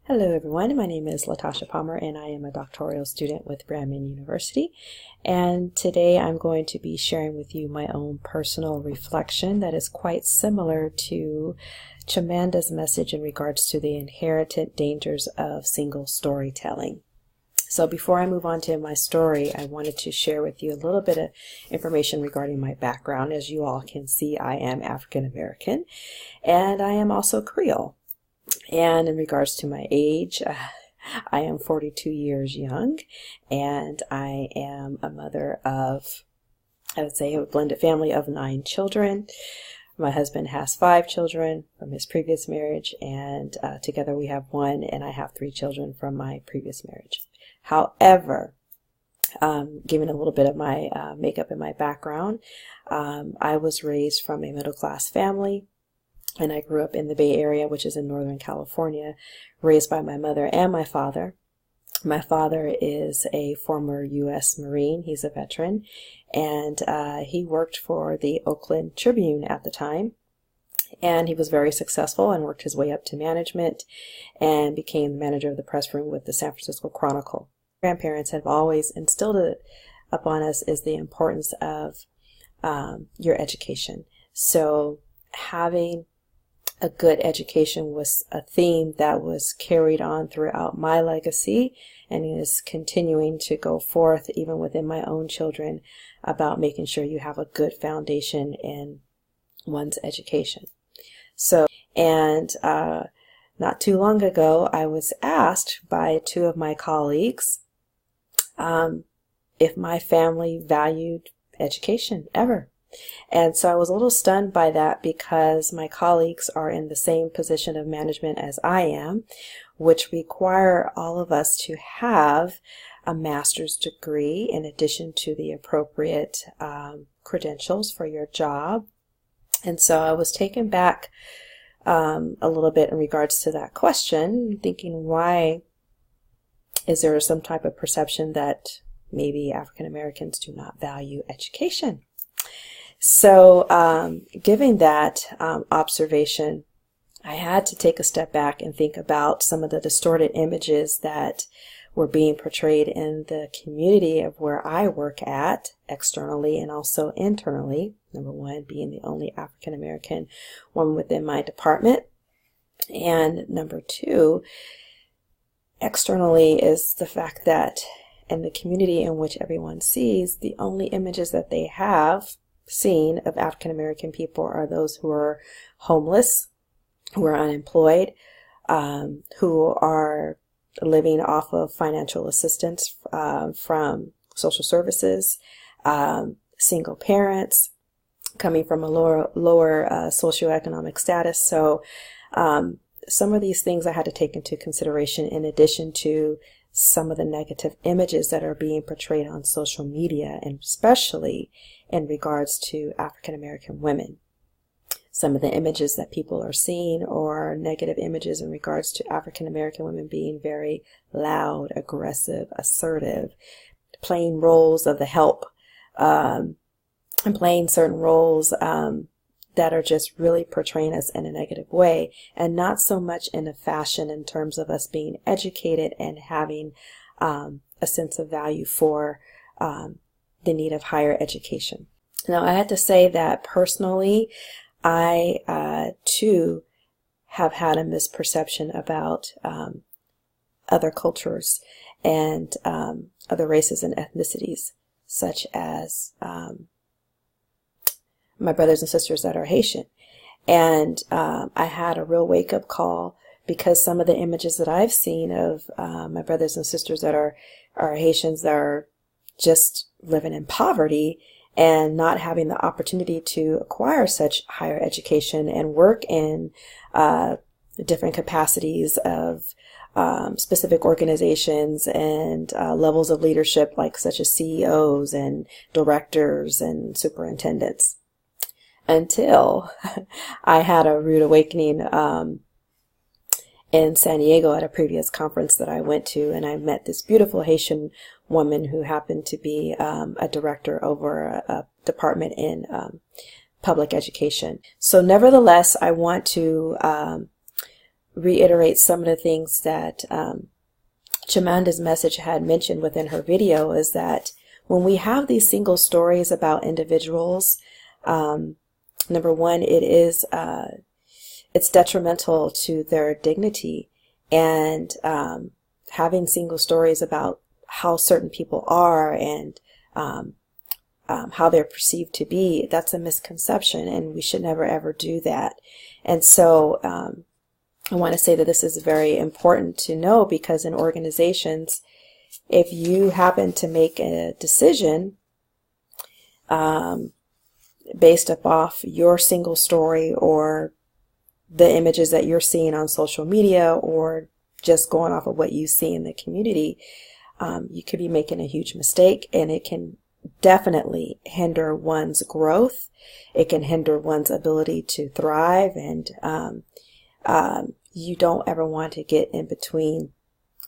Hello everyone, my name is Latasha Palmer and I am a doctoral student with Brandman University, and today I'm going to be sharing with you my own personal reflection that is quite similar to Chimanda's message in regards to the inherent dangers of single storytelling. So before I move on to my story, I wanted to share with you a little bit of information regarding my background. As you all can see, I am African American and I am also Creole. And in regards to my age, I am 42 years young, and I am a mother of, I would say, a blended family of 9 children. My husband has 5 children from his previous marriage, and together we have 1, and I have 3 children from my previous marriage. However, giving a little bit of my makeup and my background, I was raised from a middle-class family. And I grew up in the Bay Area, which is in Northern California, raised by my mother and my father. My father is a former U.S. Marine. He's a veteran, and he worked for the Oakland Tribune at the time. And he was very successful and worked his way up to management and became the manager of the press room with the San Francisco Chronicle. Grandparents have always instilled it upon us is the importance of your education. So having a good education was a theme that was carried on throughout my legacy and is continuing to go forth even within my own children about making sure you have a good foundation in one's education. So, and not too long ago, I was asked by 2 of my colleagues if my family valued education ever. And so I was a little stunned by that because my colleagues are in the same position of management as I am, which require all of us to have a master's degree in addition to the appropriate credentials for your job. And so I was taken back a little bit in regards to that question, thinking, why is there some type of perception that maybe African Americans do not value education? So given that observation, I had to take a step back and think about some of the distorted images that were being portrayed in the community of where I work at, externally and also internally. Number 1, being the only African American woman within my department. And number 2, externally is the fact that in the community in which everyone sees, the only images that they have seen of African American people are those who are homeless, who are unemployed, who are living off of financial assistance from social services, single parents, coming from a lower socioeconomic status. So some of these things I had to take into consideration in addition to some of the negative images that are being portrayed on social media, and especially in regards to African American women. Some of the images that people are seeing are negative images in regards to African American women being very loud, aggressive, assertive, playing roles of the help, and playing certain roles that are just really portraying us in a negative way, and not so much in a fashion in terms of us being educated and having a sense of value for the need of higher education. Now, I had to say that personally, I too have had a misperception about other cultures and other races and ethnicities, such as my brothers and sisters that are Haitian. And I had a real wake-up call because some of the images that I've seen of my brothers and sisters that are Haitians that are just living in poverty and not having the opportunity to acquire such higher education and work in different capacities of specific organizations and levels of leadership, like such as CEOs and directors and superintendents. Until I had a rude awakening in San Diego at a previous conference that I went to, and I met this beautiful Haitian woman who happened to be a director over a department in public education. So nevertheless, I want to reiterate some of the things that Chamanda's message had mentioned within her video, is that when we have these single stories about individuals, number one, it's detrimental to their dignity, and having single stories about how certain people are and how they're perceived to be, that's a misconception, and we should never ever do that. And so I want to say that this is very important to know, because in organizations, if you happen to make a decision based off your single story, or the images that you're seeing on social media, or just going off of what you see in the community, you could be making a huge mistake, and it can definitely hinder one's growth. It can hinder one's ability to thrive, and you don't ever want to get in between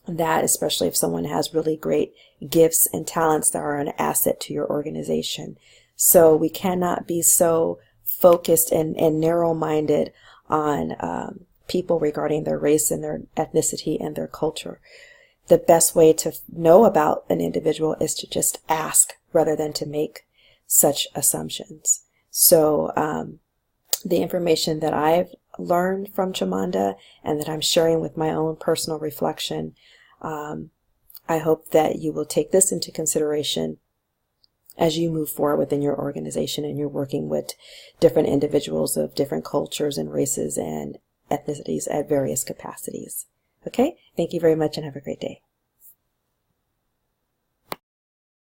that, especially if someone has really great gifts and talents that are an asset to your organization. So we cannot be so focused and narrow-minded on people regarding their race and their ethnicity and their culture. The best way to know about an individual is to just ask rather than to make such assumptions. So the information that I've learned from Chamanda and that I'm sharing with my own personal reflection, I hope that you will take this into consideration as you move forward within your organization and you're working with different individuals of different cultures and races and ethnicities at various capacities. Okay? Thank you very much and have a great day.